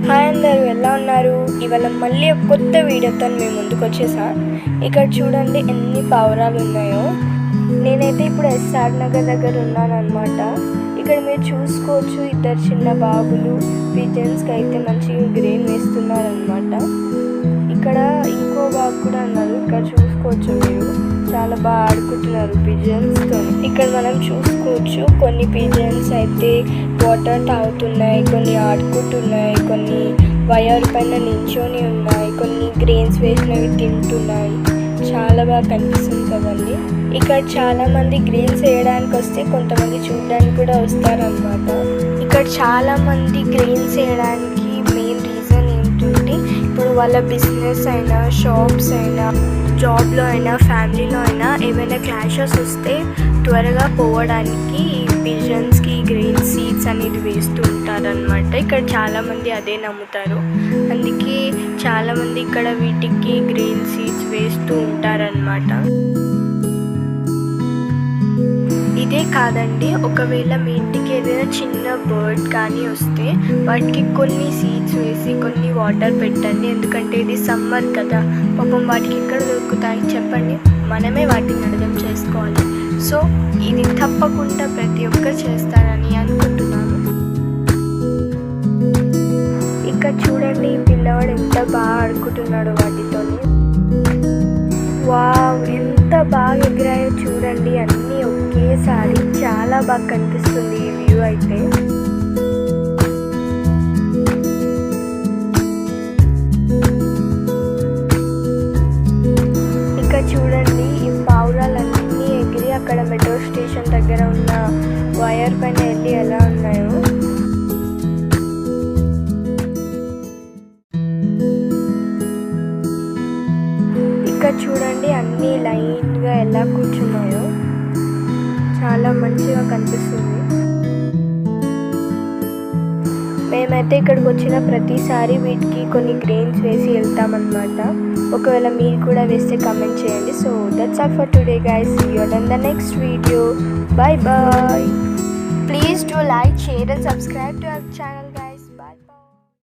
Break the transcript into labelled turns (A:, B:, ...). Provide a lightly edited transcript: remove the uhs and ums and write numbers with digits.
A: Hi అందరూ, ఎలా ఉన్నారు? ఇవాళ మళ్ళీ ఒక కొత్త వీడియోతో మేము ముందుకు వచ్చేసా. ఇక్కడ చూడండి ఎన్ని పావురాలు ఉన్నాయో. నేనైతే ఇప్పుడు ఎస్ఆర్ నగర్ దగ్గర ఉన్నాను అనమాట. ఇక్కడ మీరు చూసుకోవచ్చు, ఇద్దరు చిన్న బాబులు పిజన్స్కి అయితే మంచిగా గ్రెయిన్ వేస్తున్నారు అనమాట. ఇక్కడ ఇంకో బాబు కూడా ఉన్నారు, ఇక్కడ చూసుకోవచ్చు మీరు. చాలా బాగా ఆడుకుంటున్నారు పిజన్స్తో. ఇక్కడ మనం చూసుకోవచ్చు కొన్ని పిజన్స్ అయితే వాటర్ తాగుతున్నాయి, కొన్ని ఆడుకుంటున్నాయి, కొన్ని వైర్ పైన నించొని ఉన్నాయి, కొన్ని గ్రెయిన్స్ వేసినవి తింటున్నాయి. చాలా బాగా కనిపిస్తుంది కదండి. ఇక్కడ చాలా మంది గ్రెయిన్స్ వేయడానికి వస్తే కొంతమంది చూడడానికి కూడా వస్తారనమాట. ఇక్కడ చాలా మంది గ్రెయిన్స్ వేయడానికి మెయిన్ రీజన్ ఏంటంటే, ఇప్పుడు వాళ్ళ బిజినెస్ అయినా, షాప్స్ అయినా, జాబ్లో అయినా, ఫ్యామిలీలో అయినా ఏమైనా క్లాషెస్ వస్తే త్వరగా పోవడానికి ఈ పిజన్స్కి గ్రెయిన్ సీడ్స్ అనేది వేస్తూ ఉంటారనమాట. ఇక్కడ చాలామంది అదే నమ్ముతారు, అందుకే చాలామంది ఇక్కడ వీటికి గ్రెయిన్ సీడ్స్ వేస్తూ ఉంటారనమాట. ఇదే కాదండి, ఒకవేళ మీ ఇంటికి ఏదైనా చిన్న బర్డ్ కానీ వస్తే వాటికి కొన్ని సీడ్స్ వేసి కొన్ని వాటర్ పెట్టండి. ఎందుకంటే ఇది సమ్మర్ కదా, పాపం వాటికి ఎక్కడ దొరుకుతాయి చెప్పండి, మనమే వాటిని అర్థం చేసుకోవాలి. సో ఇది తప్పకుండా ప్రతి ఒక్కరు చేస్తారని అనుకుంటున్నాను. ఇక్కడ చూడండి, ఈ పిల్లవాడు ఎంత బాగా ఆడుకుంటున్నాడు వాటితో. వావ్, ఎంత బాగా ఎగిరాయో చూడండి, అన్నీ ఒకేసారి. చాలా బాగా కనిపిస్తుంది ఈ వ్యూ అయితే. ఇక్కడ చూడండి, ఈ పావురాలన్నీ ఎగిరి అక్కడ మెట్రో స్టేషన్ దగ్గర ఉన్న వైర్ పైన వెళ్ళి ఎలా ఉన్నాయో. ఇక్కడ చూడండి, అన్నీ లైన్గా ఎలా కూర్చున్నాయో. చాలా మంచిగా కనిపిస్తుంది. మేమైతే ఇక్కడికి వచ్చిన ప్రతిసారి వీటికి కొన్ని గ్రెయిన్స్ వేసి వెళ్తామన్నమాట. ఒకవేళ మీరు కూడా వేస్తే కమెంట్ చేయండి. So that's all for today guys. See you in the next video. Bye bye. Please do like, share and subscribe to our channel.